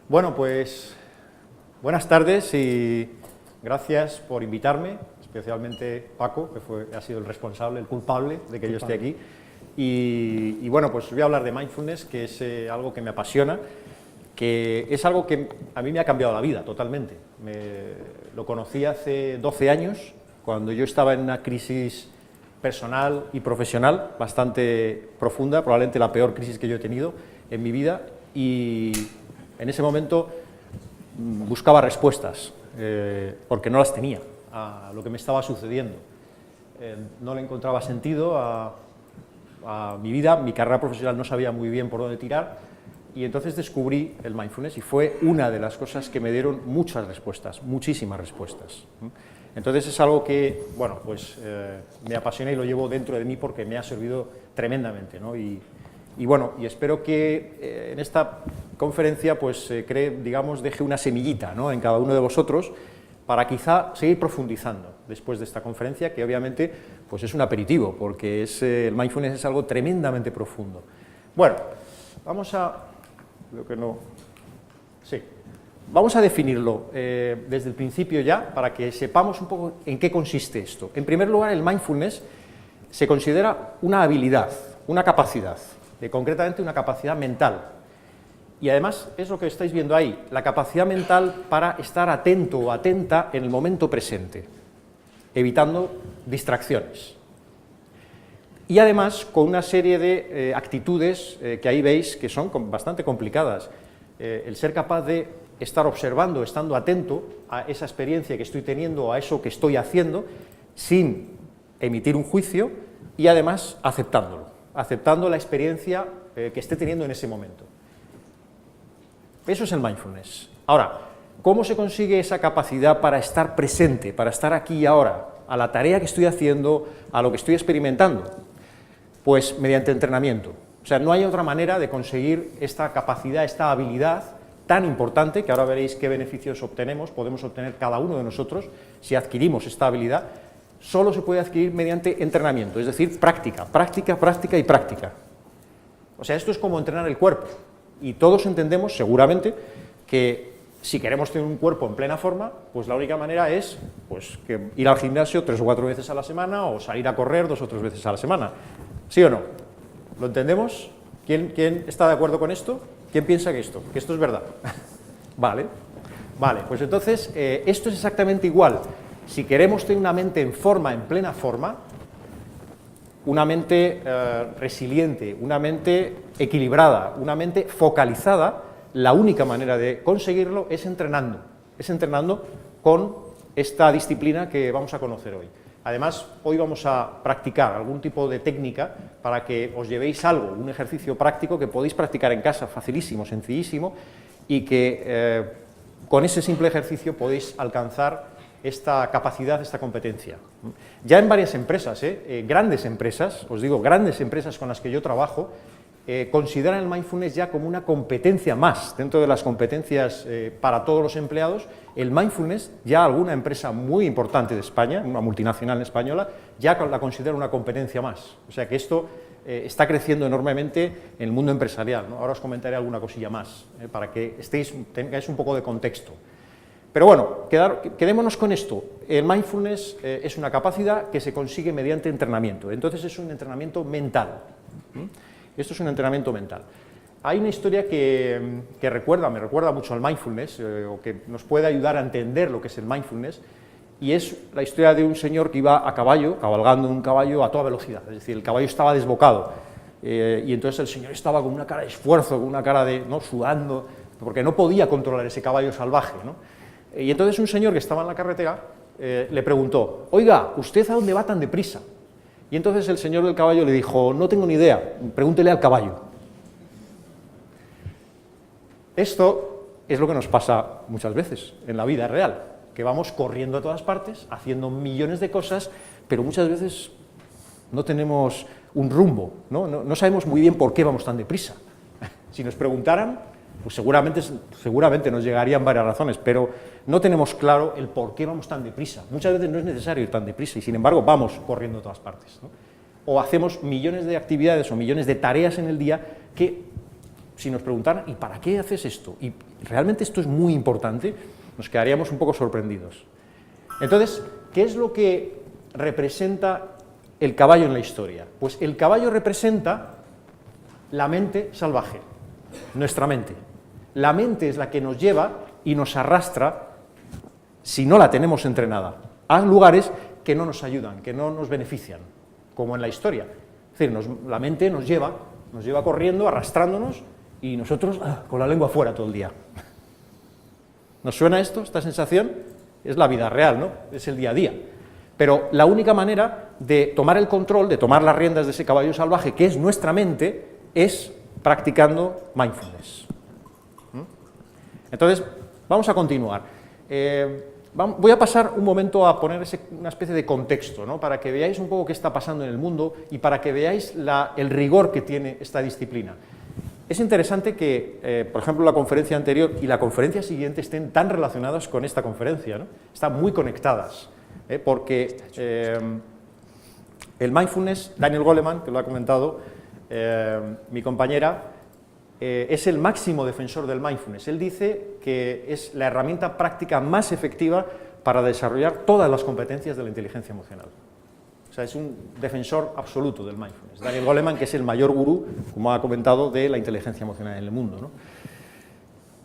Bueno, pues buenas tardes y gracias por invitarme, especialmente Paco, que ha sido el responsable, el culpable de que yo esté aquí. Y bueno, pues voy a hablar de mindfulness, que es algo que me apasiona, que es algo que a mí me ha cambiado la vida totalmente. Lo conocí hace 12 años, cuando yo estaba en una crisis personal y profesional bastante profunda, probablemente la peor crisis que yo he tenido en mi vida, y en ese momento buscaba respuestas, porque no las tenía a lo que me estaba sucediendo. No le encontraba sentido a mi vida, mi carrera profesional no sabía muy bien por dónde tirar, y entonces descubrí el mindfulness y fue una de las cosas que me dieron muchas respuestas, muchísimas respuestas. Entonces es algo que, bueno, pues me apasiona y lo llevo dentro de mí porque me ha servido tremendamente, ¿no? Y bueno, y espero que en esta conferencia pues deje una semillita, ¿no?, en cada uno de vosotros para quizá seguir profundizando después de esta conferencia, que obviamente pues es un aperitivo, porque el mindfulness es algo tremendamente profundo. Bueno, vamos a definirlo desde el principio ya, para que sepamos un poco en qué consiste esto. En primer lugar, el mindfulness se considera una habilidad, una capacidad, concretamente una capacidad mental. Y además es lo que estáis viendo ahí, la capacidad mental para estar atento o atenta en el momento presente, evitando distracciones. Y además con una serie de actitudes que ahí veis que son bastante complicadas. El ser capaz de estar observando, estando atento a esa experiencia que estoy teniendo, a eso que estoy haciendo, sin emitir un juicio y además aceptando la experiencia que esté teniendo en ese momento. Eso es el mindfulness. Ahora, ¿cómo se consigue esa capacidad para estar presente, para estar aquí y ahora, a la tarea que estoy haciendo, a lo que estoy experimentando? Pues mediante entrenamiento. O sea, no hay otra manera de conseguir esta capacidad, esta habilidad tan importante, que ahora veréis qué beneficios podemos obtener cada uno de nosotros si adquirimos esta habilidad. Solo se puede adquirir mediante entrenamiento, es decir, práctica, práctica, práctica y práctica. O sea, esto es como entrenar el cuerpo. Y todos entendemos, seguramente, que si queremos tener un cuerpo en plena forma, pues la única manera es pues, ir al gimnasio 3 o 4 veces a la semana o salir a correr 2 o 3 veces a la semana. ¿Sí o no? ¿Lo entendemos? ¿Quién está de acuerdo con esto? ¿Quién piensa que esto es verdad? Vale, pues entonces esto es exactamente igual. Si queremos tener una mente en forma, en plena forma, una mente resiliente, una mente equilibrada, una mente focalizada, la única manera de conseguirlo es entrenando con esta disciplina que vamos a conocer hoy. Además, hoy vamos a practicar algún tipo de técnica para que os llevéis algo, un ejercicio práctico que podéis practicar en casa, facilísimo, sencillísimo, y que con ese simple ejercicio podéis alcanzar esta capacidad, esta competencia. Ya en varias empresas, grandes empresas, os digo, grandes empresas con las que yo trabajo, consideran el mindfulness ya como una competencia más, dentro de las competencias para todos los empleados. El mindfulness, ya alguna empresa muy importante de España, una multinacional española, ya la considera una competencia más. O sea que esto está creciendo enormemente en el mundo empresarial, ¿no? Ahora os comentaré alguna cosilla más, para que tengáis un poco de contexto. Pero bueno, quedémonos con esto. El mindfulness es una capacidad que se consigue mediante entrenamiento, entonces es un entrenamiento mental. Esto es un entrenamiento mental. Hay una historia que me recuerda mucho al mindfulness, o que nos puede ayudar a entender lo que es el mindfulness, y es la historia de un señor que iba a caballo, cabalgando un caballo a toda velocidad, es decir, el caballo estaba desbocado, y entonces el señor estaba con una cara de esfuerzo, con una cara de sudando, porque no podía controlar ese caballo salvaje, ¿no? Y entonces un señor que estaba en la carretera le preguntó: oiga, ¿usted a dónde va tan deprisa? Y entonces el señor del caballo le dijo: no tengo ni idea, pregúntele al caballo. Esto es lo que nos pasa muchas veces en la vida real, que vamos corriendo a todas partes, haciendo millones de cosas, pero muchas veces no tenemos un rumbo, no sabemos muy bien por qué vamos tan deprisa. Si nos preguntaran, pues seguramente nos llegarían varias razones, pero no tenemos claro el por qué vamos tan deprisa. Muchas veces no es necesario ir tan deprisa y sin embargo vamos corriendo a todas partes, ¿no? O hacemos millones de actividades o millones de tareas en el día que si nos preguntaran, ¿y para qué haces esto? Y realmente esto es muy importante, nos quedaríamos un poco sorprendidos. Entonces, ¿qué es lo que representa el caballo en la historia? Pues el caballo representa la mente salvaje, nuestra mente. La mente es la que nos lleva y nos arrastra, si no la tenemos entrenada, a lugares que no nos ayudan, que no nos benefician, como en la historia. Es decir, la mente nos lleva corriendo, arrastrándonos, y nosotros con la lengua fuera todo el día. ¿Nos suena esto, esta sensación? Es la vida real, ¿no? Es el día a día. Pero la única manera de tomar el control, de tomar las riendas de ese caballo salvaje, que es nuestra mente, es practicando mindfulness. Entonces, vamos a continuar. Voy a pasar un momento a poner una especie de contexto, ¿no? Para que veáis un poco qué está pasando en el mundo y para que veáis el rigor que tiene esta disciplina. Es interesante que, por ejemplo, la conferencia anterior y la conferencia siguiente estén tan relacionadas con esta conferencia, ¿no? Están muy conectadas, porque el mindfulness, Daniel Goleman, que lo ha comentado, mi compañera, es el máximo defensor del mindfulness. Él dice que es la herramienta práctica más efectiva para desarrollar todas las competencias de la inteligencia emocional. O sea, es un defensor absoluto del mindfulness. Daniel Goleman, que es el mayor gurú, como ha comentado, de la inteligencia emocional en el mundo, ¿no?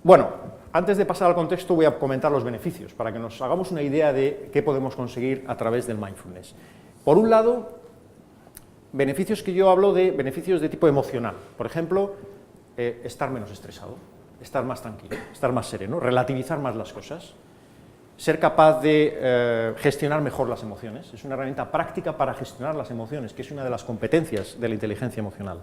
Bueno, antes de pasar al contexto voy a comentar los beneficios, para que nos hagamos una idea de qué podemos conseguir a través del mindfulness. Por un lado, beneficios que yo hablo de beneficios de tipo emocional. Por ejemplo, estar menos estresado, estar más tranquilo, estar más sereno, relativizar más las cosas, ser capaz de gestionar mejor las emociones. Es una herramienta práctica para gestionar las emociones, que es una de las competencias de la inteligencia emocional.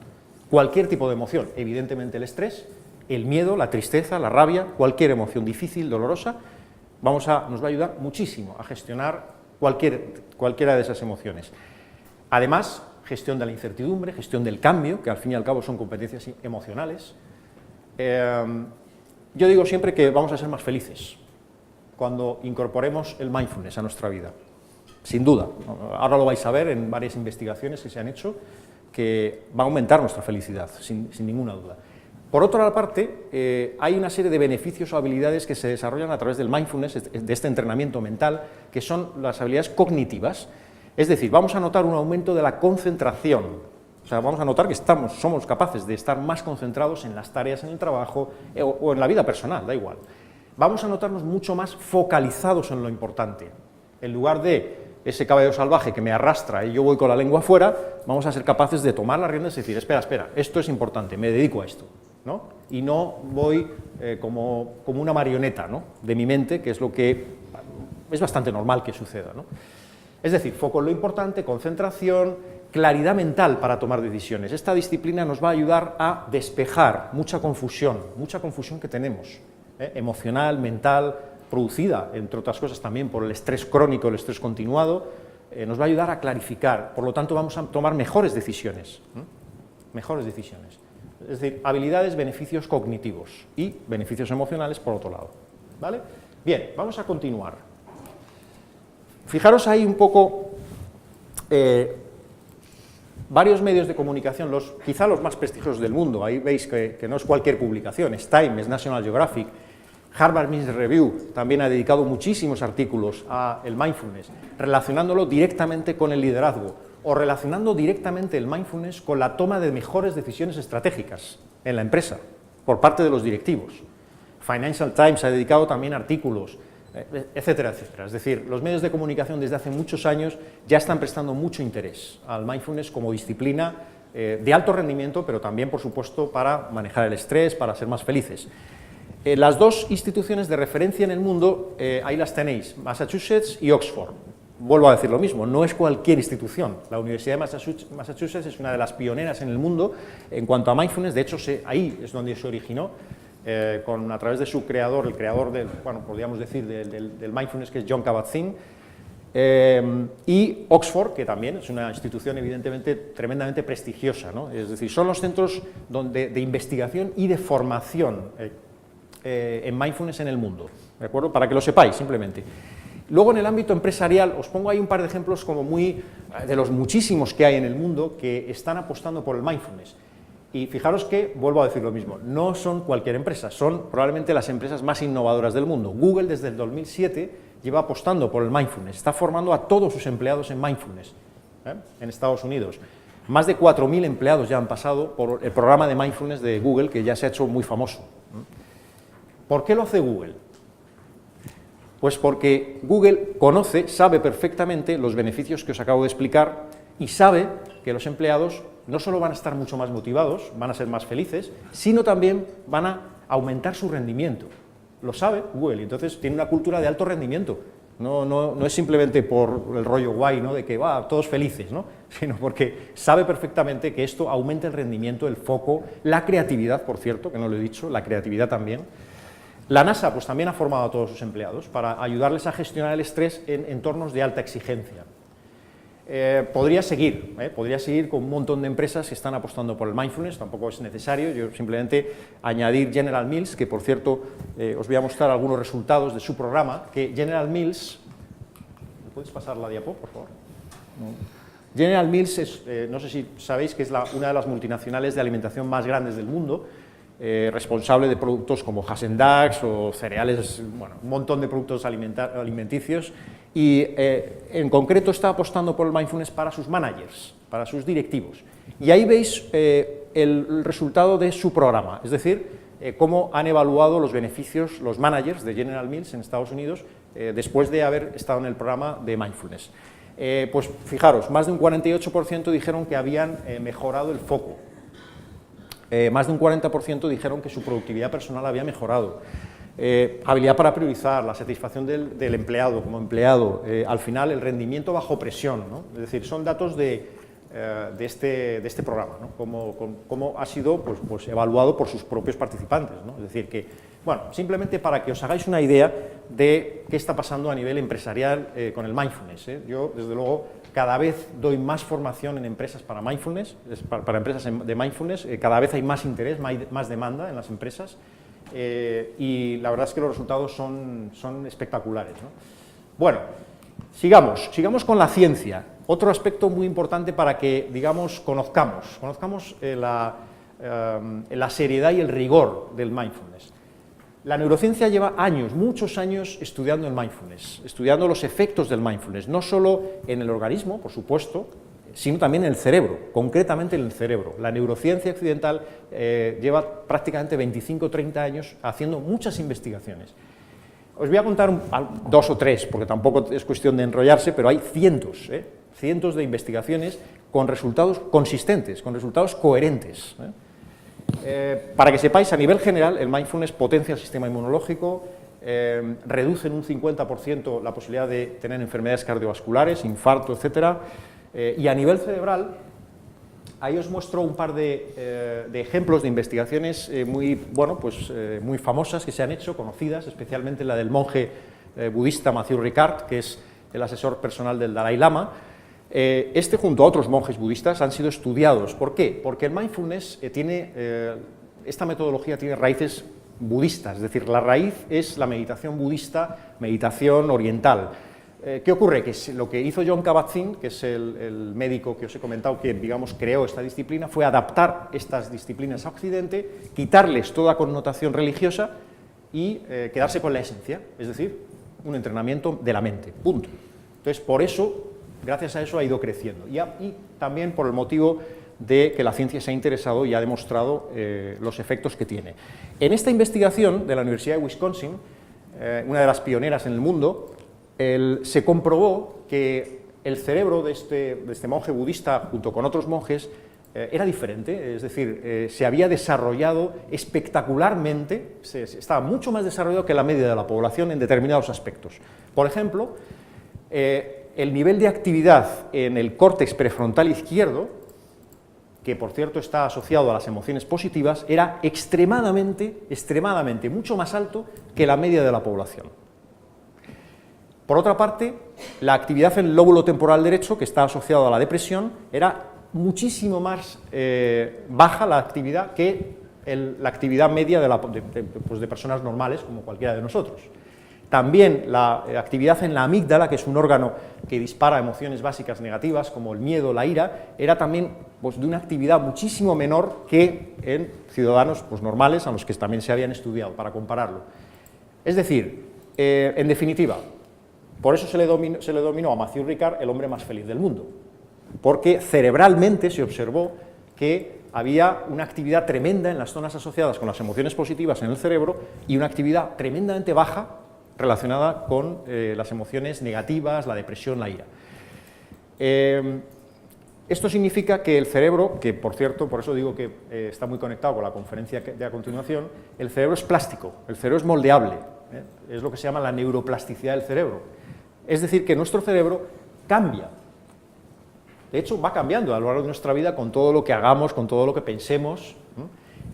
Cualquier tipo de emoción, evidentemente el estrés, el miedo, la tristeza, la rabia, cualquier emoción difícil, dolorosa, nos va a ayudar muchísimo a gestionar cualquiera de esas emociones. Además, gestión de la incertidumbre, gestión del cambio, que al fin y al cabo son competencias emocionales. Yo digo siempre que vamos a ser más felices cuando incorporemos el mindfulness a nuestra vida, sin duda. Ahora lo vais a ver en varias investigaciones que se han hecho, que va a aumentar nuestra felicidad, sin ninguna duda. Por otra parte, hay una serie de beneficios o habilidades que se desarrollan a través del mindfulness, de este entrenamiento mental, que son las habilidades cognitivas. Es decir, vamos a notar un aumento de la concentración. O sea, vamos a notar que somos capaces de estar más concentrados en las tareas en el trabajo o en la vida personal, da igual. Vamos a notarnos mucho más focalizados en lo importante. En lugar de ese caballo salvaje que me arrastra y yo voy con la lengua afuera, vamos a ser capaces de tomar las riendas y decir, espera, esto es importante, me dedico a esto, ¿no? Y no voy como una marioneta, ¿no?, de mi mente, que es lo que es bastante normal que suceda, ¿no? Es decir, foco en lo importante, concentración, claridad mental para tomar decisiones. Esta disciplina nos va a ayudar a despejar mucha confusión que tenemos, emocional, mental, producida, entre otras cosas, también por el estrés crónico, el estrés continuado. Nos va a ayudar a clarificar, por lo tanto vamos a tomar mejores decisiones. Es decir, habilidades, beneficios cognitivos y beneficios emocionales por otro lado, ¿vale? Bien, vamos a continuar. Fijaros ahí un poco varios medios de comunicación, quizá los más prestigiosos del mundo. Ahí veis que no es cualquier publicación, es Time, es National Geographic, Harvard Business Review también ha dedicado muchísimos artículos al mindfulness, relacionándolo directamente con el liderazgo o relacionando directamente el mindfulness con la toma de mejores decisiones estratégicas en la empresa por parte de los directivos. Financial Times ha dedicado también artículos, etcétera, etcétera. Es decir, los medios de comunicación desde hace muchos años ya están prestando mucho interés al mindfulness como disciplina de alto rendimiento, pero también, por supuesto, para manejar el estrés, para ser más felices. Las dos instituciones de referencia en el mundo, ahí las tenéis, Massachusetts y Oxford. Vuelvo a decir lo mismo, no es cualquier institución. La Universidad de Massachusetts es una de las pioneras en el mundo en cuanto a mindfulness. De hecho, ahí es donde se originó, a través de su creador, el creador del, bueno, podríamos decir, del mindfulness, que es Jon Kabat-Zinn, y Oxford, que también es una institución evidentemente tremendamente prestigiosa, ¿no? Es decir, son los centros de investigación y de formación en mindfulness en el mundo, ¿de acuerdo? Para que lo sepáis, simplemente. Luego, en el ámbito empresarial, os pongo ahí un par de ejemplos como de los muchísimos que hay en el mundo que están apostando por el mindfulness. Y fijaros que, vuelvo a decir lo mismo, no son cualquier empresa, son probablemente las empresas más innovadoras del mundo. Google desde el 2007 lleva apostando por el mindfulness, está formando a todos sus empleados en mindfulness, en Estados Unidos. Más de 4.000 empleados ya han pasado por el programa de mindfulness de Google, que ya se ha hecho muy famoso. ¿Por qué lo hace Google? Pues porque Google conoce, sabe perfectamente los beneficios que os acabo de explicar y sabe que los empleados no solo van a estar mucho más motivados, van a ser más felices, sino también van a aumentar su rendimiento. Lo sabe Google, y entonces tiene una cultura de alto rendimiento. No es simplemente por el rollo guay, ¿no?, de que todos felices, ¿no?, sino porque sabe perfectamente que esto aumenta el rendimiento, el foco, la creatividad, por cierto, que no lo he dicho, la creatividad también. La NASA pues también ha formado a todos sus empleados para ayudarles a gestionar el estrés en entornos de alta exigencia. Podría seguir con un montón de empresas que están apostando por el mindfulness, tampoco es necesario, yo simplemente añadir General Mills, que por cierto os voy a mostrar algunos resultados de su programa, que General Mills, ¿me puedes pasar la diapo, por favor? General Mills es, no sé si sabéis que es una de las multinacionales de alimentación más grandes del mundo, responsable de productos como Häagen-Dazs o cereales, bueno, un montón de productos alimenticios, y en concreto está apostando por el mindfulness para sus managers, para sus directivos. Y ahí veis el resultado de su programa, es decir, cómo han evaluado los beneficios los managers de General Mills en Estados Unidos después de haber estado en el programa de mindfulness. Pues fijaros, más de un 48% dijeron que habían mejorado el foco. Más de un 40% dijeron que su productividad personal había mejorado. Habilidad para priorizar, la satisfacción del empleado como empleado, al final el rendimiento bajo presión, ¿no? Es decir, son datos de este programa, ¿no?, cómo ha sido pues evaluado por sus propios participantes, ¿no? Es decir, que, bueno, simplemente para que os hagáis una idea de qué está pasando a nivel empresarial con el mindfulness, ¿eh? Yo, desde luego, cada vez doy más formación en empresas para mindfulness, para empresas de mindfulness, cada vez hay más interés, más demanda en las empresas, y la verdad es que los resultados son espectaculares, ¿no? Bueno, sigamos con la ciencia. Otro aspecto muy importante para que, digamos, conozcamos la seriedad y el rigor del mindfulness. La neurociencia lleva años, muchos años, estudiando el mindfulness, estudiando los efectos del mindfulness, no solo en el organismo, por supuesto, sino también en el cerebro, concretamente en el cerebro. La neurociencia occidental lleva prácticamente 25 o 30 años haciendo muchas investigaciones. Os voy a contar dos o tres, porque tampoco es cuestión de enrollarse, pero hay cientos de investigaciones con resultados consistentes, con resultados coherentes. Para que sepáis, a nivel general, el mindfulness potencia el sistema inmunológico, reduce en un 50% la posibilidad de tener enfermedades cardiovasculares, infarto, etcétera, y a nivel cerebral, ahí os muestro un par de ejemplos de investigaciones muy famosas que se han hecho, conocidas, especialmente la del monje budista Matthieu Ricard, que es el asesor personal del Dalai Lama. Junto a otros monjes budistas, han sido estudiados. ¿Por qué? Porque el mindfulness esta metodología tiene raíces budistas, es decir, la raíz es la meditación budista, meditación oriental. ¿Qué ocurre? Que lo que hizo Jon Kabat-Zinn, que es el médico que os he comentado que, digamos, creó esta disciplina, fue adaptar estas disciplinas a Occidente, quitarles toda connotación religiosa y quedarse con la esencia, es decir, un entrenamiento de la mente, punto. Entonces, por eso, gracias a eso ha ido creciendo, y también por el motivo de que la ciencia se ha interesado y ha demostrado los efectos que tiene. En esta investigación de la Universidad de Wisconsin, una de las pioneras en el mundo, se comprobó que el cerebro de este monje budista, junto con otros monjes, era diferente, es decir, se había desarrollado espectacularmente, estaba mucho más desarrollado que la media de la población en determinados aspectos. Por ejemplo, el nivel de actividad en el córtex prefrontal izquierdo, que por cierto está asociado a las emociones positivas, era extremadamente, mucho más alto que la media de la población. Por otra parte, la actividad en el lóbulo temporal derecho, que está asociado a la depresión, era muchísimo más baja la actividad que la actividad media de personas normales, como cualquiera de nosotros. También la actividad en la amígdala, que es un órgano que dispara emociones básicas negativas, como el miedo, la ira, era también pues, de una actividad muchísimo menor que en ciudadanos pues, normales, a los que también se habían estudiado, para compararlo. Es decir, en definitiva, por eso se le denominó a Mathieu Ricard el hombre más feliz del mundo, porque cerebralmente se observó que había una actividad tremenda en las zonas asociadas con las emociones positivas en el cerebro y una actividad tremendamente baja relacionada con las emociones negativas, la depresión, la ira. Esto significa que el cerebro, que por cierto, por eso digo que está muy conectado con la conferencia de a continuación, el cerebro es plástico, el cerebro es moldeable, es lo que se llama la neuroplasticidad del cerebro. Es decir, que nuestro cerebro cambia. De hecho, va cambiando a lo largo de nuestra vida con todo lo que hagamos, con todo lo que pensemos.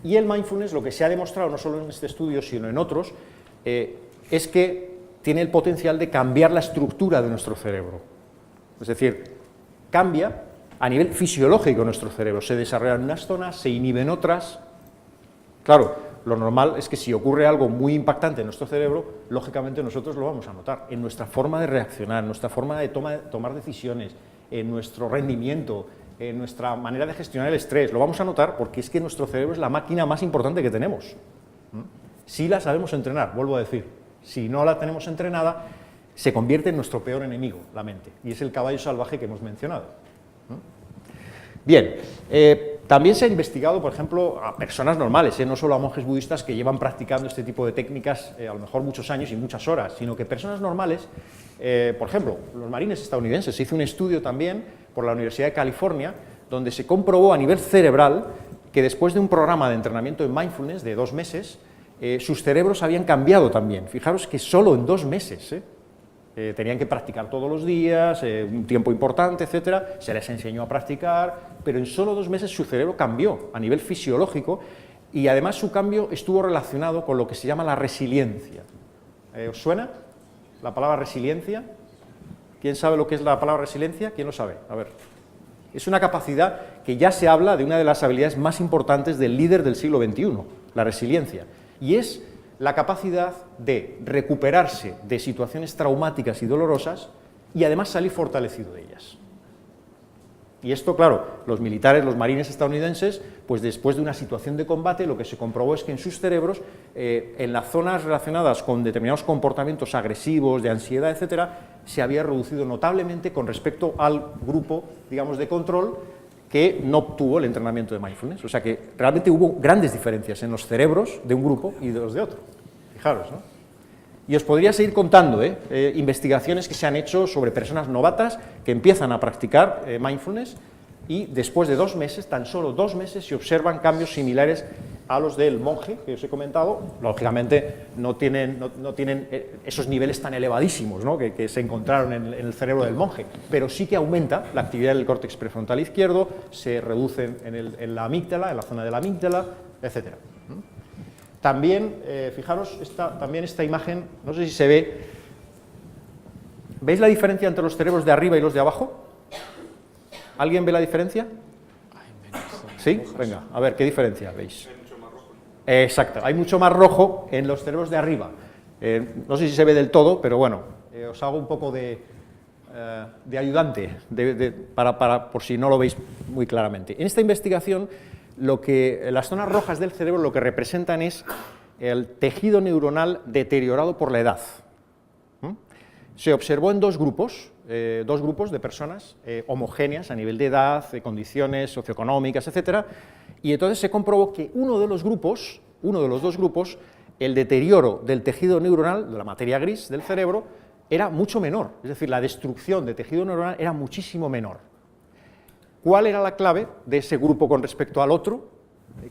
Y el mindfulness, lo que se ha demostrado, no solo en este estudio, sino en otros, es que tiene el potencial de cambiar la estructura de nuestro cerebro. Es decir, cambia a nivel fisiológico nuestro cerebro. Se desarrollan unas zonas, se inhiben otras. Claro, lo normal es que si ocurre algo muy impactante en nuestro cerebro, lógicamente nosotros lo vamos a notar en nuestra forma de reaccionar, en nuestra forma de tomar decisiones, en nuestro rendimiento, en nuestra manera de gestionar el estrés. Lo vamos a notar porque es que nuestro cerebro es la máquina más importante que tenemos. Si la sabemos entrenar, vuelvo a decir, si no la tenemos entrenada, se convierte en nuestro peor enemigo, la mente, y es el caballo salvaje que hemos mencionado. Bien, también se ha investigado, por ejemplo, a personas normales, no solo a monjes budistas que llevan practicando este tipo de técnicas a lo mejor muchos años y muchas horas, sino que personas normales, por ejemplo, los marines estadounidenses. Se hizo un estudio también por la Universidad de California, donde se comprobó a nivel cerebral que después de un programa de entrenamiento en mindfulness de 2 meses, sus cerebros habían cambiado también. Fijaros que solo en 2 meses, tenían que practicar todos los días, un tiempo importante, etcétera, se les enseñó a practicar, pero en solo 2 meses su cerebro cambió a nivel fisiológico y además su cambio estuvo relacionado con lo que se llama la resiliencia. ¿Os suena la palabra resiliencia? ¿Quién sabe lo que es la palabra resiliencia? ¿Quién lo sabe? A ver. Es una capacidad que ya se habla de una de las habilidades más importantes del líder del siglo XXI, la resiliencia, y es la capacidad de recuperarse de situaciones traumáticas y dolorosas y además salir fortalecido de ellas. Y esto, claro, los militares, los marines estadounidenses, pues después de una situación de combate, lo que se comprobó es que en sus cerebros, en las zonas relacionadas con determinados comportamientos agresivos, de ansiedad, etcétera, se había reducido notablemente con respecto al grupo, digamos, de control que no obtuvo el entrenamiento de mindfulness. O sea que realmente hubo grandes diferencias en los cerebros de un grupo y de los de otro. Fijaros, ¿no? Y os podría seguir contando investigaciones que se han hecho sobre personas novatas que empiezan a practicar mindfulness y después de 2 meses, tan solo 2 meses, se observan cambios similares a los del monje que os he comentado. Lógicamente no tienen esos niveles tan elevadísimos, ¿no?, que se encontraron en el cerebro del monje, pero sí que aumenta la actividad del córtex prefrontal izquierdo, se reduce en la amígdala, en la zona de la amígdala, etc. También, fijaros, también esta imagen, no sé si se ve, ¿veis la diferencia entre los cerebros de arriba y los de abajo? ¿Alguien ve la diferencia? ¿Sí? Venga, a ver, ¿qué diferencia veis? Exacto, hay mucho más rojo en los cerebros de arriba. No sé si se ve del todo, pero bueno, os hago un poco de ayudante por si no lo veis muy claramente. En esta investigación, las zonas rojas del cerebro lo que representan es el tejido neuronal deteriorado por la edad. Se observó en 2 grupos de personas homogéneas a nivel de edad, de condiciones socioeconómicas, etcétera, y entonces se comprobó que uno de los 2 grupos, el deterioro del tejido neuronal, de la materia gris del cerebro, era mucho menor, es decir, la destrucción de tejido neuronal era muchísimo menor. ¿Cuál era la clave de ese grupo con respecto al otro,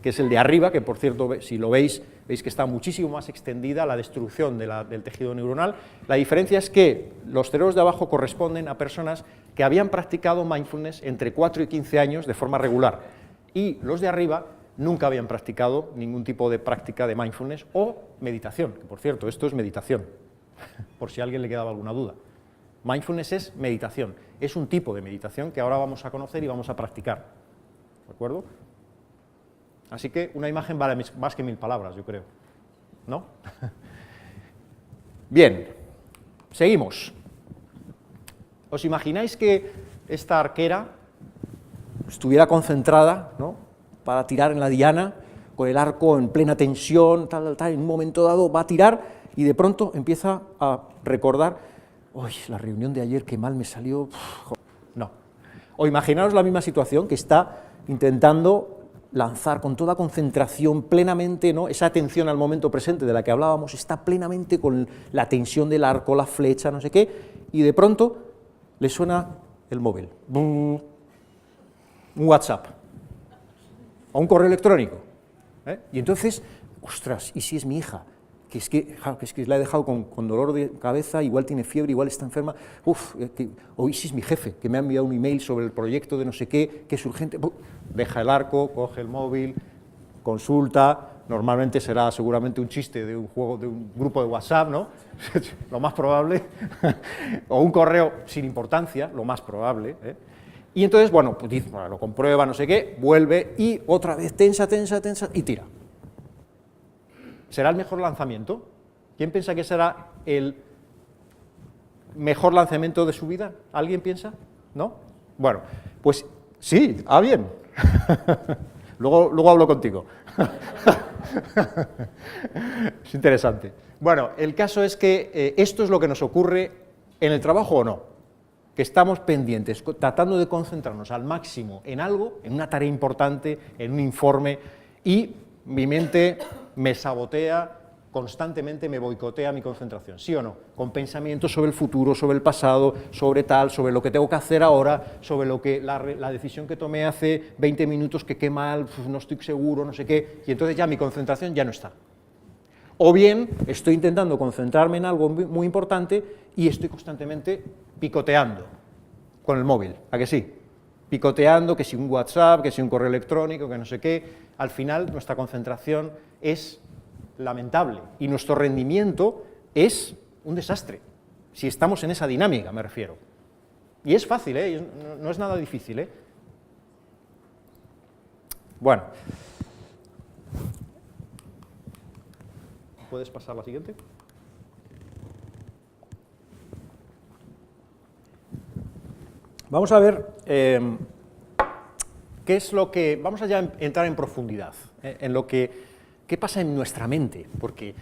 que es el de arriba, que por cierto, si lo veis que está muchísimo más extendida la destrucción del tejido neuronal? La diferencia es que los cerebros de abajo corresponden a personas que habían practicado mindfulness entre 4 y 15 años de forma regular, y los de arriba nunca habían practicado ningún tipo de práctica de mindfulness o meditación, que por cierto, esto es meditación, por si a alguien le quedaba alguna duda. Mindfulness es meditación, es un tipo de meditación que ahora vamos a conocer y vamos a practicar, ¿de acuerdo? Así que una imagen vale más que 1000 palabras, yo creo, ¿no? Bien, seguimos. ¿Os imagináis que esta arquera estuviera concentrada, ¿no?, para tirar en la diana, con el arco en plena tensión, tal, en un momento dado va a tirar y de pronto empieza a recordar, uy, la reunión de ayer, qué mal me salió, no. O imaginaos la misma situación, que está intentando lanzar con toda concentración, plenamente, ¿no?, esa atención al momento presente de la que hablábamos, está plenamente con la tensión del arco, la flecha, no sé qué, y de pronto le suena el móvil, un WhatsApp, o un correo electrónico, y entonces, ostras, ¿y si es mi hija? Que es que la he dejado con dolor de cabeza, igual tiene fiebre, igual está enferma, o ¿y si es mi jefe, que me ha enviado un email sobre el proyecto de no sé qué, que es urgente? Deja el arco, coge el móvil, consulta, normalmente será seguramente un chiste de un juego, de un grupo de WhatsApp, ¿no? Lo más probable, o un correo sin importancia, lo más probable, Y entonces, bueno, pues dice, bueno, lo comprueba, no sé qué, vuelve y otra vez tensa, y tira. ¿Será el mejor lanzamiento? ¿Quién piensa que será el mejor lanzamiento de su vida? ¿Alguien piensa? ¿No? Bueno, pues sí, bien. luego hablo contigo. Es interesante. Bueno, el caso es que esto es lo que nos ocurre en el trabajo o no, que estamos pendientes, tratando de concentrarnos al máximo en algo, en una tarea importante, en un informe, y mi mente me sabotea constantemente, me boicotea mi concentración, ¿sí o no? Con pensamientos sobre el futuro, sobre el pasado, sobre tal, sobre lo que tengo que hacer ahora, sobre lo que la decisión que tomé hace 20 minutos, que qué mal, no estoy seguro, no sé qué, y entonces ya mi concentración ya no está. O bien estoy intentando concentrarme en algo muy importante y estoy constantemente picoteando con el móvil, ¿a que sí? Picoteando, que si un WhatsApp, que si un correo electrónico, que no sé qué. Al final nuestra concentración es lamentable y nuestro rendimiento es un desastre, si estamos en esa dinámica, me refiero. Y es fácil, no es nada difícil. Bueno. ¿Puedes pasar la siguiente? Vamos a ver qué es lo que... Vamos a ya entrar en profundidad, en lo que... ¿Qué pasa en nuestra mente? Porque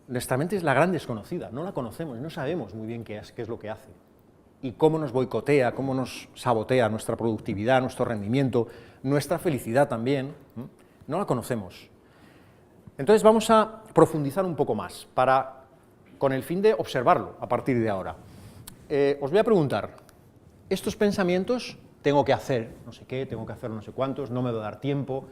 nuestra mente es la gran desconocida, no la conocemos, no sabemos muy bien qué es lo que hace. Y cómo nos boicotea, cómo nos sabotea nuestra productividad, nuestro rendimiento, nuestra felicidad también, no la conocemos. Entonces vamos a profundizar un poco más, con el fin de observarlo a partir de ahora. Os voy a preguntar, estos pensamientos, tengo que hacer no sé qué, tengo que hacer no sé cuántos, no me va a dar tiempo,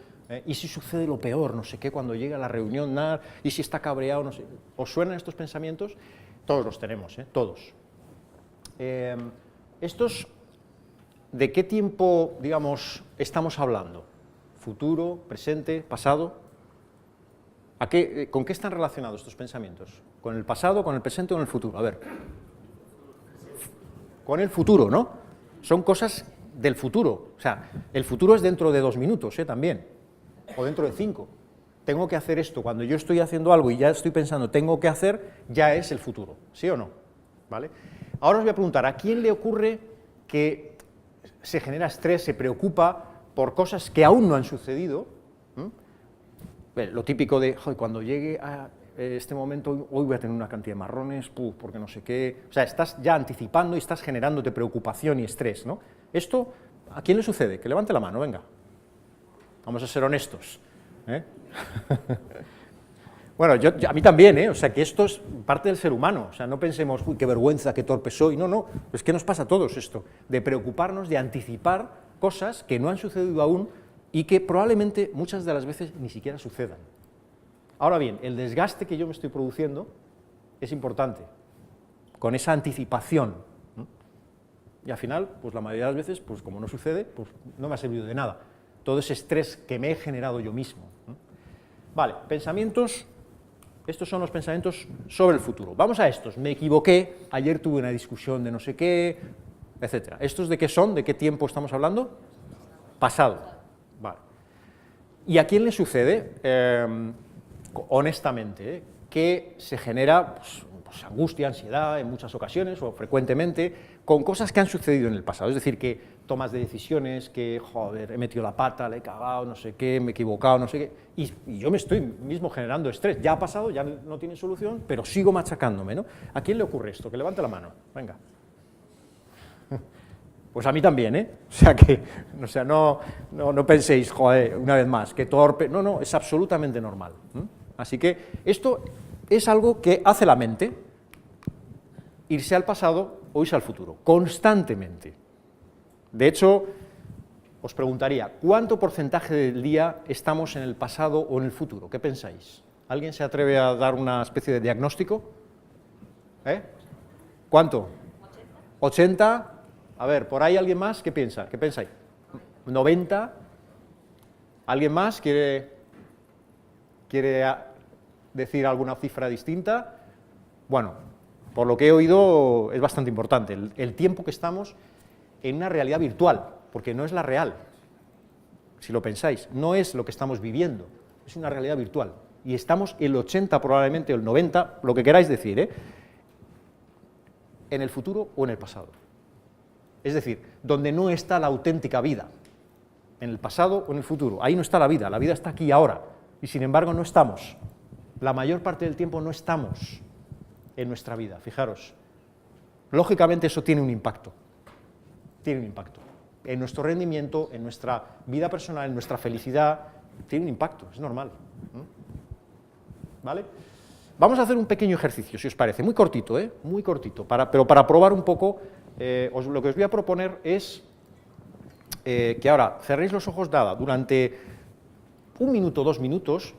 y si sucede lo peor, no sé qué, cuando llega la reunión, nada, y si está cabreado, no sé, ¿os suenan estos pensamientos? Todos los tenemos, todos. Estos, ¿de qué tiempo, digamos, estamos hablando? ¿Futuro, presente, pasado? ¿Con qué están relacionados estos pensamientos? ¿Con el pasado, con el presente o con el futuro? A ver. Con el futuro, ¿no? Son cosas del futuro. O sea, el futuro es dentro de 2 minutos, también. O dentro de 5. Tengo que hacer esto. Cuando yo estoy haciendo algo y ya estoy pensando, tengo que hacer, ya es el futuro. ¿Sí o no? ¿Vale? Ahora os voy a preguntar, ¿a quién le ocurre que se genera estrés, se preocupa por cosas que aún no han sucedido? Lo típico de, cuando llegue a este momento, hoy voy a tener una cantidad de marrones, porque no sé qué... O sea, estás ya anticipando y estás generándote preocupación y estrés, ¿no? Esto, ¿a quién le sucede? Que levante la mano, venga. Vamos a ser honestos. Bueno, a mí también, o sea, que esto es parte del ser humano, o sea, no pensemos, uy, qué vergüenza, qué torpe soy, no, es que nos pasa a todos esto, de preocuparnos, de anticipar cosas que no han sucedido aún y que probablemente muchas de las veces ni siquiera sucedan. Ahora bien, el desgaste que yo me estoy produciendo es importante, con esa anticipación, y al final, pues la mayoría de las veces, pues como no sucede, pues no me ha servido de nada, todo ese estrés que me he generado yo mismo. Vale, pensamientos, estos son los pensamientos sobre el futuro. Vamos a estos, me equivoqué, ayer tuve una discusión de no sé qué, etc. ¿Estos de qué son? ¿De qué tiempo estamos hablando? Pasado. Vale. ¿Y a quién le sucede, honestamente, que se genera, pues pues, angustia, ansiedad en muchas ocasiones o frecuentemente con cosas que han sucedido en el pasado, es decir, que tomas de decisiones, que, joder, he metido la pata, le he cagado, no sé qué, me he equivocado, no sé qué, y yo me estoy mismo generando estrés, ya ha pasado, ya no tiene solución, pero sigo machacándome, ¿no? ¿A quién le ocurre esto? Que levante la mano, venga. Pues a mí también, ¿eh? O sea, no penséis, joder, una vez más, que torpe, no, es absolutamente normal. Así que esto es algo que hace la mente, irse al pasado o irse al futuro, constantemente. De hecho, os preguntaría, ¿cuánto porcentaje del día estamos en el pasado o en el futuro? ¿Qué pensáis? ¿Alguien se atreve a dar una especie de diagnóstico? ¿Cuánto? 80. A ver, ¿por ahí alguien más? ¿Qué piensa? ¿Qué pensáis? 90. ¿Alguien más quiere decir alguna cifra distinta? Bueno, por lo que he oído es bastante importante, el tiempo que estamos en una realidad virtual, porque no es la real, si lo pensáis, no es lo que estamos viviendo, es una realidad virtual, y estamos el 80 probablemente, o el 90, lo que queráis decir, en el futuro o en el pasado. Es decir, donde no está la auténtica vida, en el pasado o en el futuro, ahí no está la vida está aquí y ahora, y sin embargo no estamos, la mayor parte del tiempo no estamos en nuestra vida, fijaros. Lógicamente eso tiene un impacto en nuestro rendimiento, en nuestra vida personal, en nuestra felicidad, tiene un impacto, es normal. ¿Vale? Vamos a hacer un pequeño ejercicio, si os parece, muy cortito, muy cortito, pero para probar un poco, lo que os voy a proponer es que ahora cerréis los ojos durante 1 minuto, 2 minutos,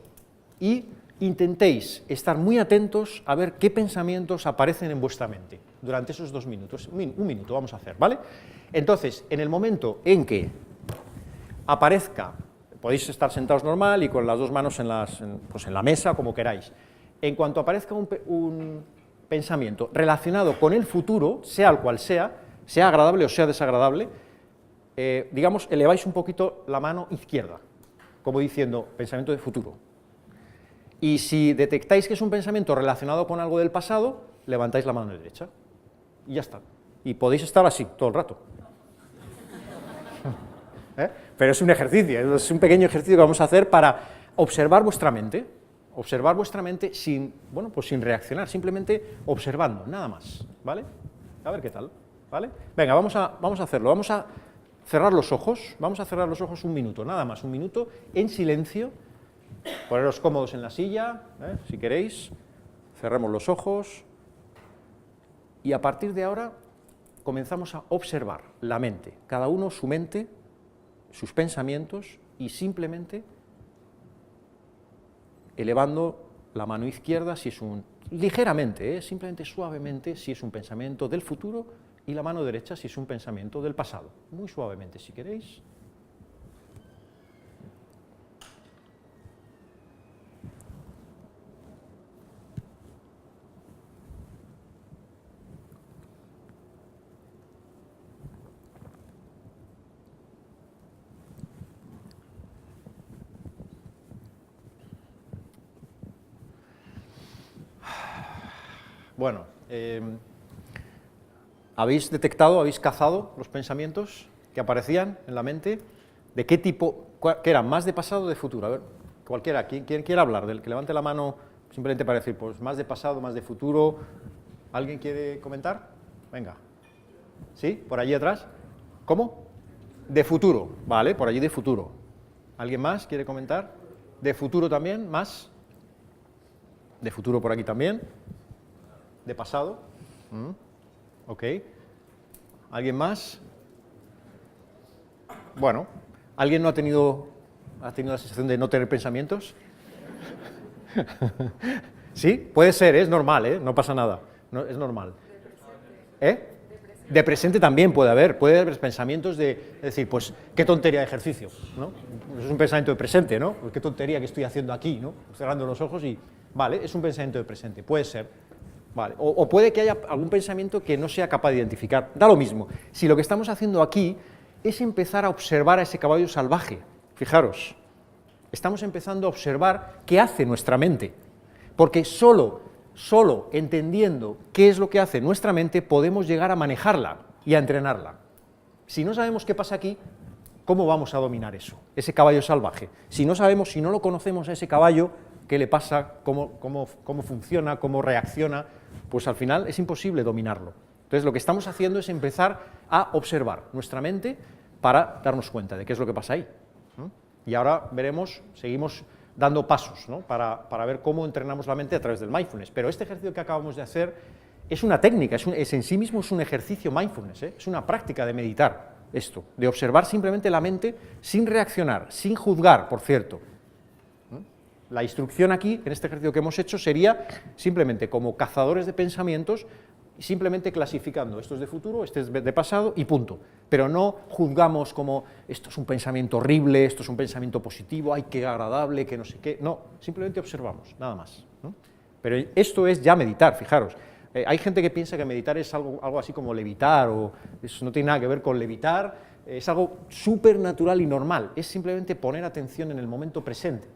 y intentéis estar muy atentos a ver qué pensamientos aparecen en vuestra mente durante esos 2 minutos. Un minuto vamos a hacer, ¿vale? Entonces, en el momento en que aparezca, podéis estar sentados normal y con las 2 manos en la mesa, como queráis. En cuanto aparezca un pensamiento relacionado con el futuro, sea el cual sea agradable o sea desagradable, digamos, eleváis un poquito la mano izquierda, como diciendo, pensamiento de futuro. Y si detectáis que es un pensamiento relacionado con algo del pasado, levantáis la mano derecha. Y ya está. Y podéis estar así todo el rato. Pero es un ejercicio, es un pequeño ejercicio que vamos a hacer para observar vuestra mente sin reaccionar, simplemente observando, nada más, ¿vale? A ver qué tal, ¿vale? Venga, vamos a hacerlo, vamos a cerrar los ojos 1 minuto, nada más, 1 minuto, en silencio. Poneros cómodos en la silla, si queréis, cerremos los ojos y a partir de ahora comenzamos a observar la mente, cada uno su mente, sus pensamientos y simplemente elevando la mano izquierda si es ligeramente, simplemente suavemente si es un pensamiento del futuro y la mano derecha si es un pensamiento del pasado, muy suavemente si queréis. Bueno, ¿habéis detectado, habéis cazado los pensamientos que aparecían en la mente? ¿De qué tipo? ¿Qué eran? ¿Más de pasado o de futuro? A ver, cualquiera, ¿quién quiere hablar? Del que levante la mano simplemente para decir, pues más de pasado, más de futuro. ¿Alguien quiere comentar? Venga. ¿Sí? ¿Por allí atrás? ¿Cómo? De futuro, vale, por allí de futuro. ¿Alguien más quiere comentar? ¿De futuro también? ¿Más? ¿De futuro por aquí también? ¿De pasado? Ok. ¿Alguien más? Bueno, ¿alguien no ha tenido la sensación de no tener pensamientos? ¿Sí? Puede ser, es normal, no pasa nada, es normal. De presente también puede haber pensamientos de decir, pues, qué tontería de ejercicio, ¿no? Es un pensamiento de presente, ¿no? Pues, qué tontería que estoy haciendo aquí, ¿no? Cerrando los ojos y, vale, es un pensamiento de presente, puede ser. Vale. O puede que haya algún pensamiento que no sea capaz de identificar. Da lo mismo. Si lo que estamos haciendo aquí es empezar a observar a ese caballo salvaje, fijaros, estamos empezando a observar qué hace nuestra mente, porque solo solo entendiendo qué es lo que hace nuestra mente podemos llegar a manejarla y a entrenarla. Si no sabemos qué pasa aquí, ¿cómo vamos a dominar eso, ese caballo salvaje? Si no sabemos, si no lo conocemos a ese caballo, qué le pasa, cómo funciona, cómo reacciona, pues al final es imposible dominarlo. Entonces lo que estamos haciendo es empezar a observar nuestra mente para darnos cuenta de qué es lo que pasa ahí. Y ahora veremos, seguimos dando pasos, ¿no?, para ver cómo entrenamos la mente a través del mindfulness. Pero este ejercicio que acabamos de hacer es una técnica, es en sí mismo es un ejercicio mindfulness, es una práctica de meditar esto, de observar simplemente la mente sin reaccionar, sin juzgar, por cierto. La instrucción aquí, en este ejercicio que hemos hecho, sería simplemente como cazadores de pensamientos, simplemente clasificando, esto es de futuro, este es de pasado y punto. Pero no juzgamos como esto es un pensamiento horrible, esto es un pensamiento positivo, ay, qué agradable, que no sé qué. No, simplemente observamos, nada más, ¿no? Pero esto es ya meditar, fijaros. Hay gente que piensa que meditar es algo así como levitar, o eso no tiene nada que ver con levitar, es algo súper natural y normal, es simplemente poner atención en el momento presente.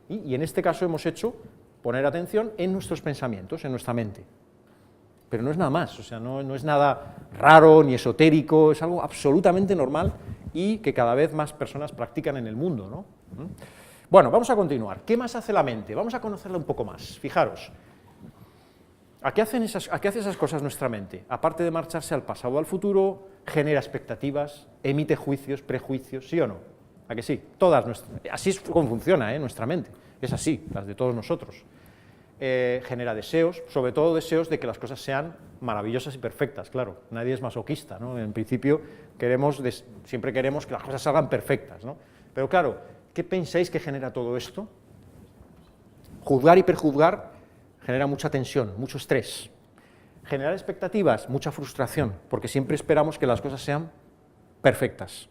Y en este caso hemos hecho poner atención en nuestros pensamientos, en nuestra mente. Pero no es nada más, o sea, no es nada raro ni esotérico, es algo absolutamente normal y que cada vez más personas practican en el mundo, ¿no? Bueno, vamos a continuar. ¿Qué más hace la mente? Vamos a conocerla un poco más. Fijaros, ¿a qué hace esas cosas nuestra mente? Aparte de marcharse al pasado o al futuro, genera expectativas, emite juicios, prejuicios, ¿sí o no? ¿A que sí? Así es como funciona, nuestra mente, es así, las de todos nosotros. Genera deseos, sobre todo deseos de que las cosas sean maravillosas y perfectas, claro, nadie es masoquista, ¿no? En principio siempre queremos que las cosas salgan perfectas, ¿no? Pero claro, ¿qué pensáis que genera todo esto? Juzgar y perjuzgar genera mucha tensión, mucho estrés. Generar expectativas, mucha frustración, porque siempre esperamos que las cosas sean perfectas,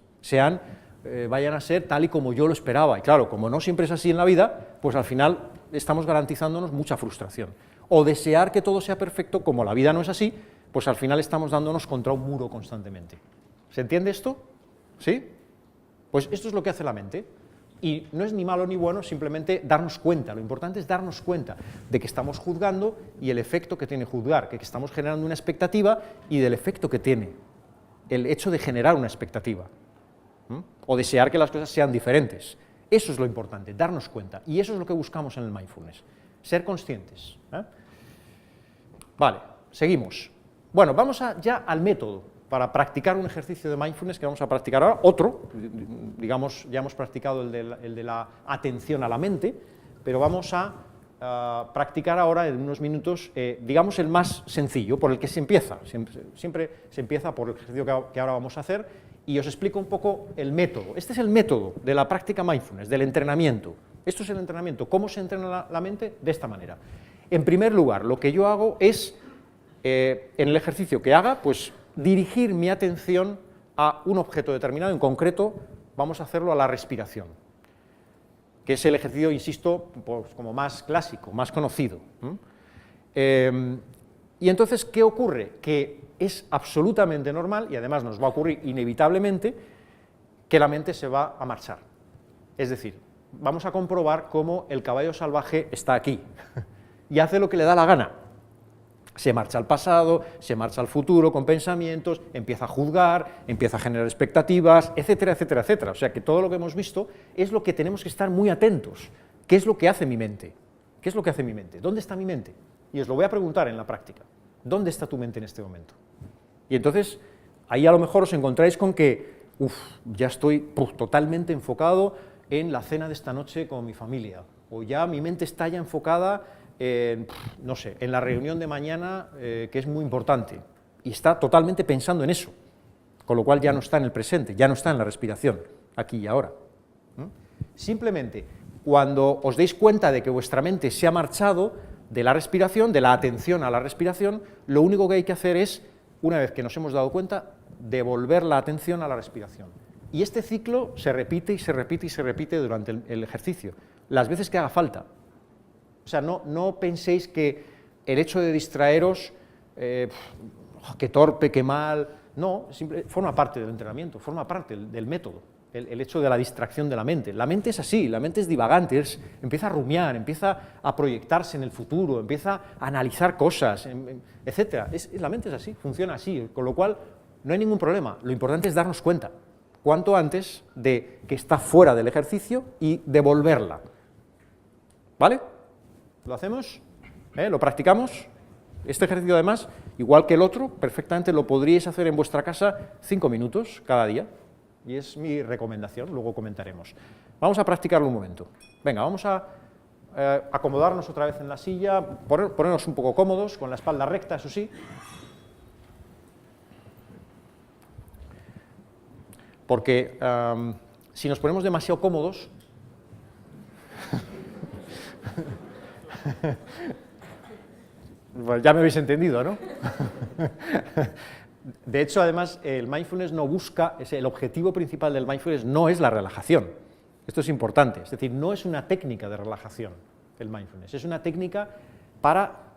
vayan a ser tal y como yo lo esperaba, y claro, como no siempre es así en la vida, pues al final estamos garantizándonos mucha frustración. O desear que todo sea perfecto, como la vida no es así, pues al final estamos dándonos contra un muro constantemente. ¿Se entiende esto? ¿Sí? Pues esto es lo que hace la mente, y no es ni malo ni bueno, simplemente darnos cuenta, lo importante es darnos cuenta de que estamos juzgando y el efecto que tiene juzgar, que estamos generando una expectativa y del efecto que tiene el hecho de generar una expectativa, o desear que las cosas sean diferentes. Eso es lo importante, darnos cuenta, y eso es lo que buscamos en el mindfulness, ser conscientes. Vale, seguimos. Bueno, vamos ya al método, para practicar un ejercicio de mindfulness que vamos a practicar ahora, otro, digamos, ya hemos practicado el de la atención a la mente, pero vamos a practicar ahora en unos minutos, digamos, el más sencillo, por el que se empieza, siempre se empieza por el ejercicio que ahora vamos a hacer, y os explico un poco el método. Este es el método de la práctica mindfulness, del entrenamiento. Esto es el entrenamiento. ¿Cómo se entrena la mente? De esta manera. En primer lugar, lo que yo hago es, en el ejercicio que haga, pues dirigir mi atención a un objeto determinado, en concreto vamos a hacerlo a la respiración, que es el ejercicio, insisto, pues como más clásico, más conocido. Y entonces, ¿qué ocurre? Que es absolutamente normal, y además nos va a ocurrir inevitablemente, que la mente se va a marchar. Es decir, vamos a comprobar cómo el caballo salvaje está aquí y hace lo que le da la gana. Se marcha al pasado, se marcha al futuro con pensamientos, empieza a juzgar, empieza a generar expectativas, etcétera, etcétera, etcétera. O sea que todo lo que hemos visto es lo que tenemos que estar muy atentos. ¿Qué es lo que hace mi mente? ¿Qué es lo que hace mi mente? ¿Dónde está mi mente? Y os lo voy a preguntar en la práctica. ¿Dónde está tu mente en este momento? Y entonces, ahí a lo mejor os encontráis con que, ya estoy totalmente enfocado en la cena de esta noche con mi familia, o ya mi mente está ya enfocada no sé, en la reunión de mañana, que es muy importante, y está totalmente pensando en eso, con lo cual ya no está en el presente, ya no está en la respiración, aquí y ahora. Simplemente, cuando os deis cuenta de que vuestra mente se ha marchado de la respiración, de la atención a la respiración, lo único que hay que hacer es, una vez que nos hemos dado cuenta, devolver la atención a la respiración. Y este ciclo se repite y se repite y se repite durante el ejercicio, las veces que haga falta. O sea, no penséis que el hecho de distraeros, qué torpe, qué mal, no, forma parte del entrenamiento, forma parte del método. el hecho de la distracción de la mente. La mente es así, la mente es divagante, empieza a rumiar, empieza a proyectarse en el futuro, empieza a analizar cosas, etc. La mente es así, funciona así, con lo cual no hay ningún problema. Lo importante es darnos cuenta cuanto antes de que está fuera del ejercicio y devolverla. ¿Vale? ¿Lo hacemos? ¿Lo practicamos? Este ejercicio, además, igual que el otro, perfectamente lo podríais hacer en vuestra casa 5 minutos cada día, y es mi recomendación, luego comentaremos. Vamos a practicarlo un momento. Venga, vamos a acomodarnos otra vez en la silla, ponernos un poco cómodos, con la espalda recta, eso sí. Porque si nos ponemos demasiado cómodos, pues ya me habéis entendido, ¿no? De hecho, además, el mindfulness no busca, el objetivo principal del mindfulness no es la relajación. Esto es importante, es decir, no es una técnica de relajación el mindfulness, es una técnica para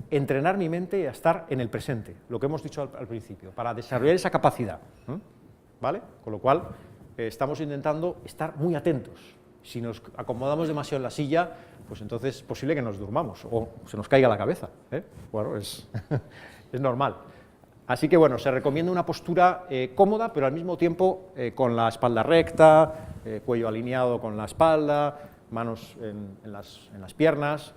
entrenar mi mente a estar en el presente, lo que hemos dicho al principio, para desarrollar esa capacidad, ¿vale? Con lo cual, estamos intentando estar muy atentos. Si nos acomodamos demasiado en la silla, pues entonces es posible que nos durmamos o se nos caiga la cabeza, ¿eh? Bueno, es normal. Así que bueno, se recomienda una postura cómoda, pero al mismo tiempo con la espalda recta, cuello alineado con la espalda, manos en las piernas.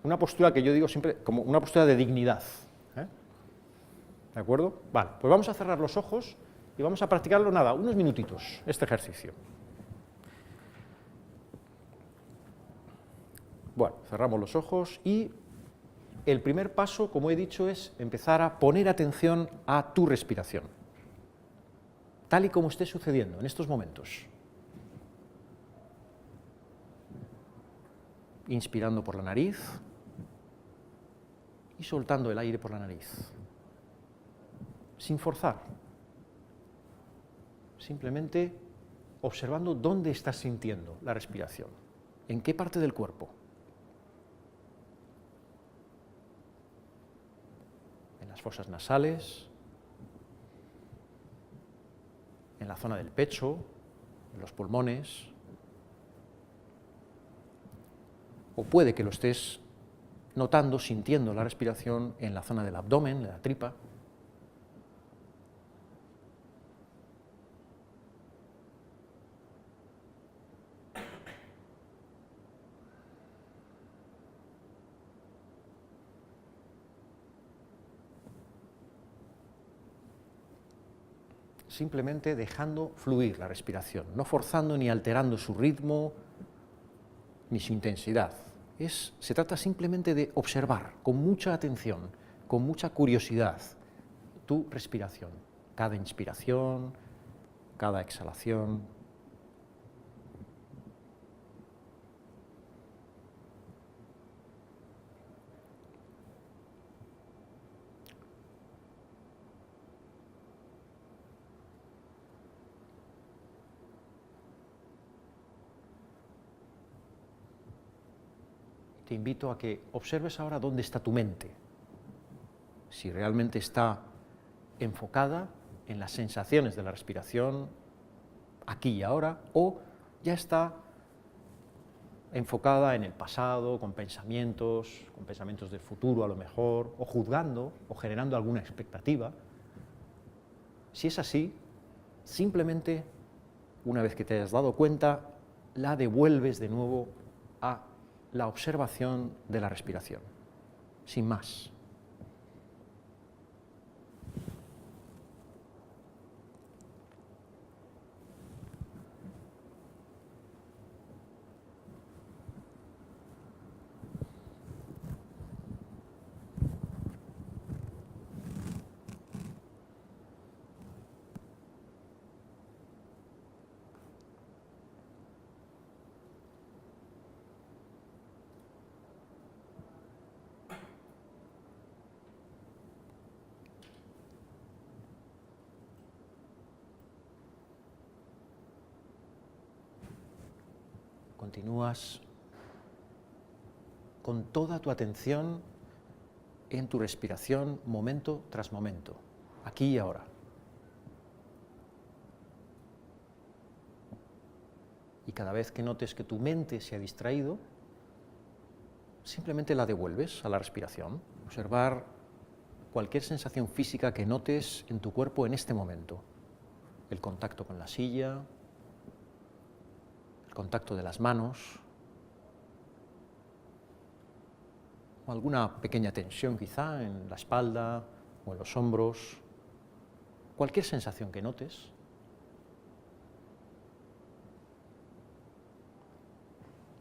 Una postura que yo digo siempre como una postura de dignidad. ¿De acuerdo? Vale, pues vamos a cerrar los ojos y vamos a practicarlo, nada, unos minutitos, este ejercicio. Bueno, cerramos los ojos y el primer paso, como he dicho, es empezar a poner atención a tu respiración, tal y como esté sucediendo en estos momentos. Inspirando por la nariz y soltando el aire por la nariz, sin forzar, simplemente observando dónde estás sintiendo la respiración, en qué parte del cuerpo. En las fosas nasales, en la zona del pecho, en los pulmones, o puede que lo estés notando, sintiendo la respiración en la zona del abdomen, de la tripa. Simplemente dejando fluir la respiración, no forzando ni alterando su ritmo ni su intensidad. Se trata simplemente de observar con mucha atención, con mucha curiosidad, tu respiración, cada inspiración, cada exhalación. Te invito a que observes ahora dónde está tu mente, si realmente está enfocada en las sensaciones de la respiración, aquí y ahora, o ya está enfocada en el pasado, con pensamientos del futuro a lo mejor, o juzgando, o generando alguna expectativa. Si es así, simplemente, una vez que te hayas dado cuenta, la devuelves de nuevo a la observación de la respiración, sin más. Continúas con toda tu atención en tu respiración momento tras momento, aquí y ahora. y cada vez que notes que tu mente se ha distraído, simplemente la devuelves a la respiración. Observar cualquier sensación física que notes en tu cuerpo en este momento. El contacto con la silla, el contacto de las manos, o alguna pequeña tensión quizá en la espalda o en los hombros. Cualquier sensación que notes.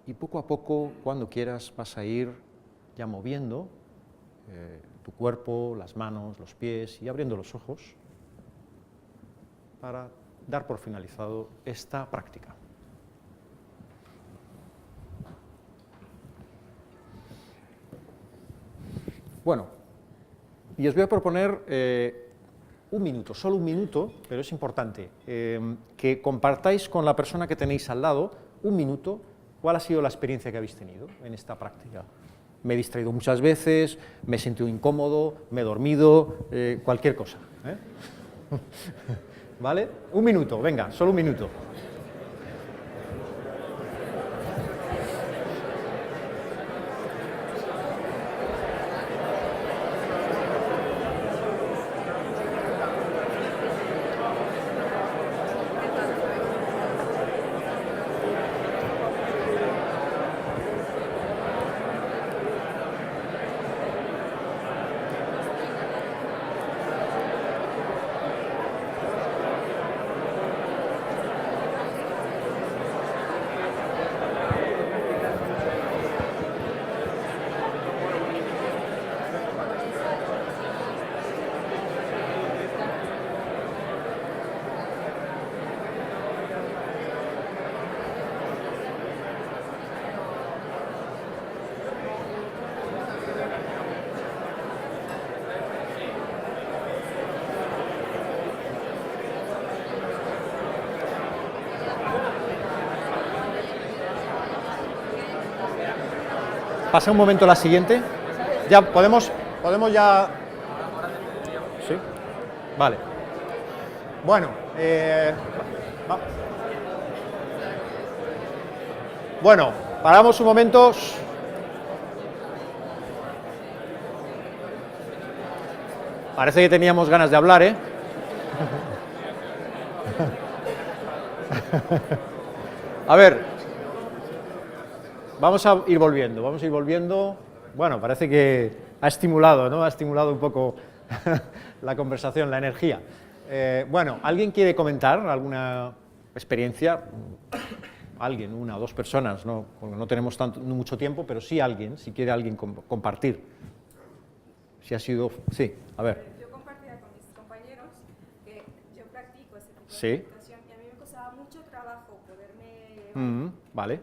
Y poco a poco, cuando quieras, vas a ir ya moviendo tu cuerpo, las manos, los pies y abriendo los ojos para dar por finalizado esta práctica. Bueno, y os voy a proponer un minuto, solo un minuto, pero es importante, que compartáis con la persona que tenéis al lado un minuto. ¿Cuál ha sido la experiencia que habéis tenido en esta práctica? Me he distraído muchas veces, me he sentido incómodo, me he dormido, cualquier cosa. ¿Vale? Un minuto, venga, solo un minuto. Pasa un momento la siguiente. Ya podemos ya. ¿Sí? Vale. Bueno, bueno, paramos un momento. Parece que teníamos ganas de hablar, ¿eh? A ver. Vamos a ir volviendo. Bueno, parece que ha estimulado, ¿no? Ha estimulado un poco la conversación, la energía. Bueno, ¿alguien quiere comentar alguna experiencia? Alguien, una o dos personas, ¿no? Porque no tenemos mucho tiempo, pero sí alguien, si quiere alguien compartir. Si ha sido... Sí, a ver. Yo compartía con mis compañeros que yo practico ese tipo Sí. de meditación y a mí me costaba mucho trabajo poderme... Vale.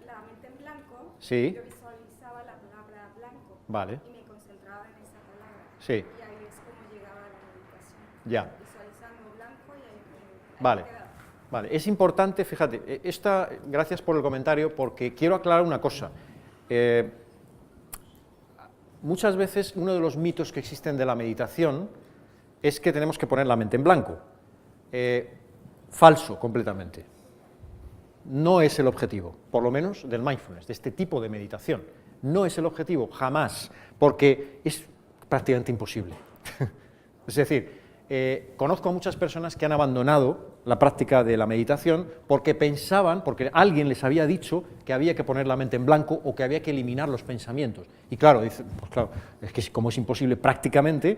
La mente en blanco, Sí. yo visualizaba la palabra blanco. Vale. Y me concentraba en esa palabra. Sí. Y ahí es como llegaba a la meditación. Ya. Visualizando blanco y ahí Vale. quedaba. Vale. Es importante, fíjate, gracias por el comentario, porque quiero aclarar una cosa. Muchas veces uno de los mitos que existen de la meditación es que tenemos que poner la mente en blanco. Falso, completamente. No es el objetivo, por lo menos del mindfulness, de este tipo de meditación. No es el objetivo, jamás, porque es prácticamente imposible. Es decir, conozco a muchas personas que han abandonado la práctica de la meditación porque pensaban, porque alguien les había dicho que había que poner la mente en blanco o que había que eliminar los pensamientos. Y claro, dicen, pues claro, es que como es imposible prácticamente,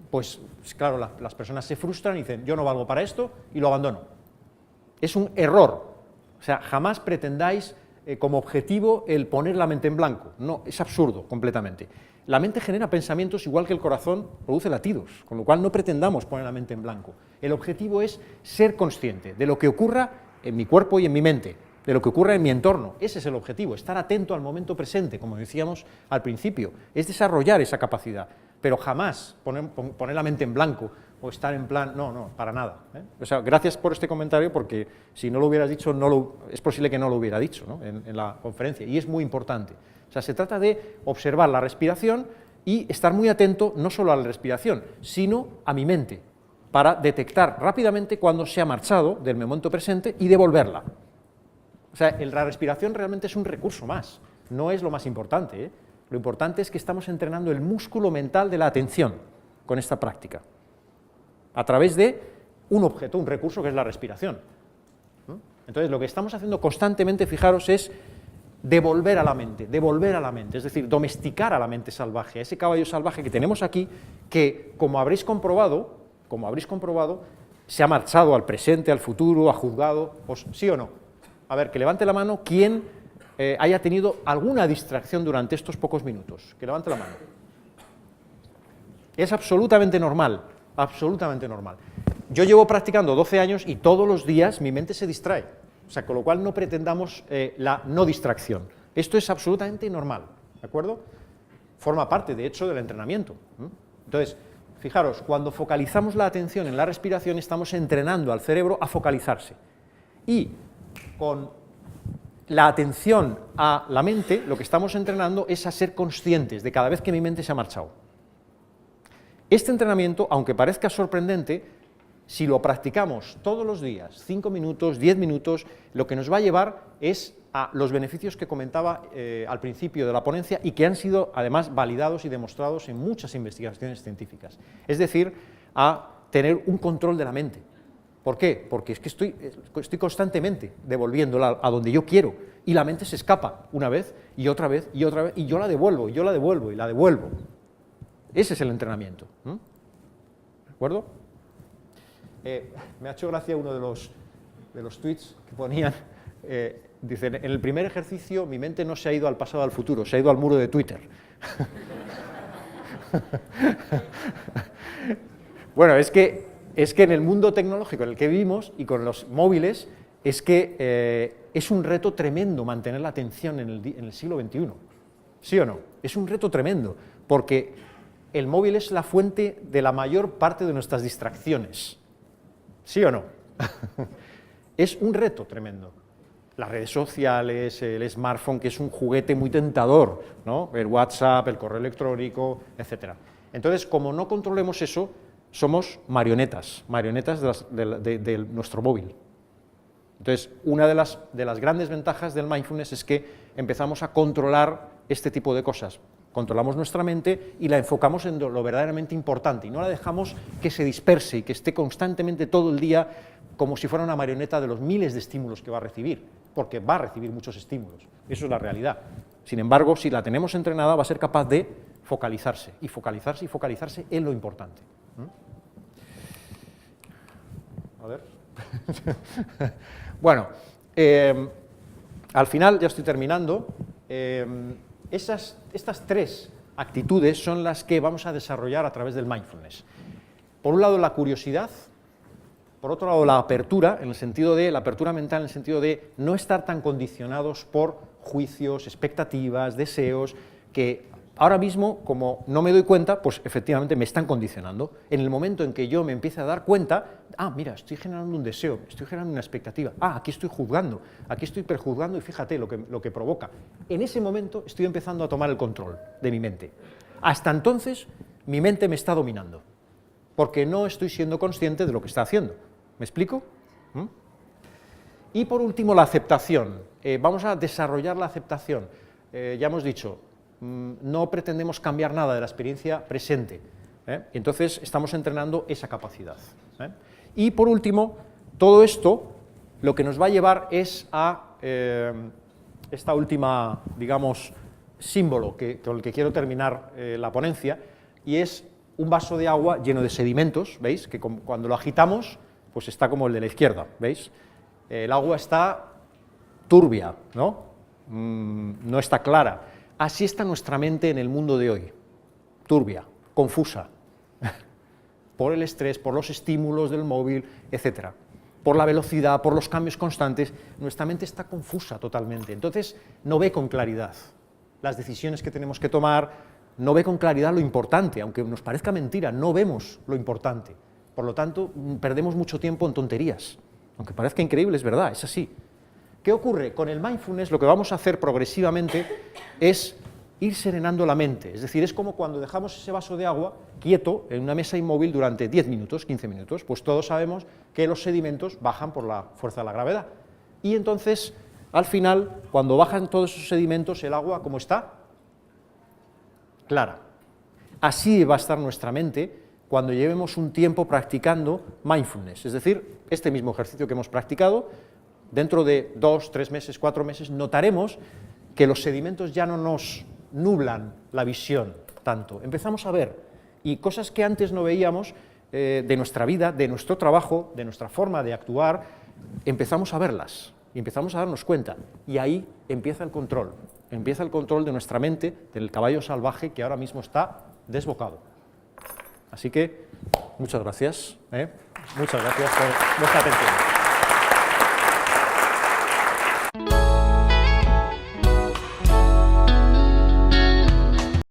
pues claro, las personas se frustran y dicen, yo no valgo para esto y lo abandono. Es un error. O sea, jamás pretendáis como objetivo el poner la mente en blanco. No, es absurdo completamente. La mente genera pensamientos igual que el corazón produce latidos, con lo cual no pretendamos poner la mente en blanco. El objetivo es ser consciente de lo que ocurra en mi cuerpo y en mi mente, de lo que ocurra en mi entorno. Ese es el objetivo, estar atento al momento presente, como decíamos al principio, es desarrollar esa capacidad, pero jamás poner la mente en blanco o estar en plan, no, para nada. O sea, gracias por este comentario, porque si no lo hubieras dicho, es posible que no lo hubiera dicho, ¿no? en la conferencia, y es muy importante. O sea, se trata de observar la respiración y estar muy atento no solo a la respiración, sino a mi mente. para detectar rápidamente cuando se ha marchado del momento presente y devolverla. O sea, la respiración realmente es un recurso más, no es lo más importante, ¿eh? Lo importante es que estamos entrenando el músculo mental de la atención con esta práctica, a través de un objeto, un recurso que es la respiración. Entonces, lo que estamos haciendo constantemente, fijaros, es devolver a la mente, es decir, domesticar a la mente salvaje, a ese caballo salvaje que tenemos aquí, que, como habréis comprobado, se ha marchado al presente, al futuro, ha juzgado, ¿sí o no? A ver, que levante la mano quien haya tenido alguna distracción durante estos pocos minutos, que levante la mano. Es absolutamente normal, absolutamente normal. Yo llevo practicando 12 años y todos los días mi mente se distrae, o sea, con lo cual no pretendamos la no distracción. Esto es absolutamente normal, ¿de acuerdo? Forma parte, de hecho, del entrenamiento. Entonces, fijaros, cuando focalizamos la atención en la respiración, estamos entrenando al cerebro a focalizarse. Y con la atención a la mente, lo que estamos entrenando es a ser conscientes de cada vez que mi mente se ha marchado. Este entrenamiento, aunque parezca sorprendente, si lo practicamos todos los días, 5 minutos, 10 minutos, lo que nos va a llevar es a los beneficios que comentaba al principio de la ponencia y que han sido además validados y demostrados en muchas investigaciones científicas. Es decir, a tener un control de la mente. ¿Por qué? Porque es que estoy constantemente devolviéndola a donde yo quiero y la mente se escapa una vez y otra vez y otra vez y yo la devuelvo y yo la devuelvo y la devuelvo. Ese es el entrenamiento. ¿De acuerdo? Me ha hecho gracia uno de los tweets que ponían, dicen, en el primer ejercicio mi mente no se ha ido al pasado, al futuro, se ha ido al muro de Twitter. Bueno, es que en el mundo tecnológico en el que vivimos y con los móviles, es que es un reto tremendo mantener la atención en el siglo XXI. ¿Sí o no? Es un reto tremendo, porque el móvil es la fuente de la mayor parte de nuestras distracciones. ¿Sí o no? Es un reto tremendo. Las redes sociales, el smartphone, que es un juguete muy tentador, ¿no? El WhatsApp, el correo electrónico, etc. Entonces, como no controlemos eso, somos marionetas de nuestro móvil. Entonces, una de las grandes ventajas del mindfulness es que empezamos a controlar este tipo de cosas. Controlamos nuestra mente y la enfocamos en lo verdaderamente importante y no la dejamos que se disperse y que esté constantemente todo el día como si fuera una marioneta de los miles de estímulos que va a recibir, porque va a recibir muchos estímulos, eso es la realidad. Sin embargo, si la tenemos entrenada, va a ser capaz de focalizarse y focalizarse y focalizarse en lo importante. A ver. Bueno, al final, ya estoy terminando, estas 3 actitudes son las que vamos a desarrollar a través del mindfulness. Por un lado, la curiosidad, por otro lado, la apertura, en el sentido de la apertura mental, en el sentido de no estar tan condicionados por juicios, expectativas, deseos, que ahora mismo, como no me doy cuenta, pues efectivamente me están condicionando. En el momento en que yo me empiece a dar cuenta, mira, estoy generando un deseo, estoy generando una expectativa, aquí estoy juzgando, aquí estoy perjuzgando y fíjate lo que provoca. En ese momento estoy empezando a tomar el control de mi mente. Hasta entonces, mi mente me está dominando, porque no estoy siendo consciente de lo que está haciendo. ¿Me explico? Y por último, la aceptación. Vamos a desarrollar la aceptación. Ya hemos dicho, no pretendemos cambiar nada de la experiencia presente, entonces estamos entrenando esa capacidad. Y por último, todo esto lo que nos va a llevar es a esta última, digamos, símbolo con el que quiero terminar la ponencia, y es un vaso de agua lleno de sedimentos, ¿veis? Que cuando lo agitamos, pues está como el de la izquierda, ¿veis? El agua está turbia, ¿no? No está clara. Así está nuestra mente en el mundo de hoy, turbia, confusa, por el estrés, por los estímulos del móvil, etc. Por la velocidad, por los cambios constantes, nuestra mente está confusa totalmente, entonces no ve con claridad las decisiones que tenemos que tomar, no ve con claridad lo importante, aunque nos parezca mentira, no vemos lo importante, por lo tanto perdemos mucho tiempo en tonterías, aunque parezca increíble, es verdad, es así. ¿Qué ocurre? Con el mindfulness lo que vamos a hacer progresivamente es ir serenando la mente, es decir, es como cuando dejamos ese vaso de agua quieto en una mesa inmóvil durante 10 minutos, 15 minutos, pues todos sabemos que los sedimentos bajan por la fuerza de la gravedad. Y entonces, al final, cuando bajan todos esos sedimentos, el agua, ¿cómo está? Clara. Así va a estar nuestra mente cuando llevemos un tiempo practicando mindfulness, es decir, este mismo ejercicio que hemos practicado, dentro de 2, 3 meses, 4 meses, notaremos que los sedimentos ya no nos nublan la visión tanto, empezamos a ver, y cosas que antes no veíamos de nuestra vida, de nuestro trabajo, de nuestra forma de actuar, empezamos a verlas, y empezamos a darnos cuenta, y ahí empieza el control de nuestra mente, del caballo salvaje que ahora mismo está desbocado. Así que, muchas gracias por vuestra atención.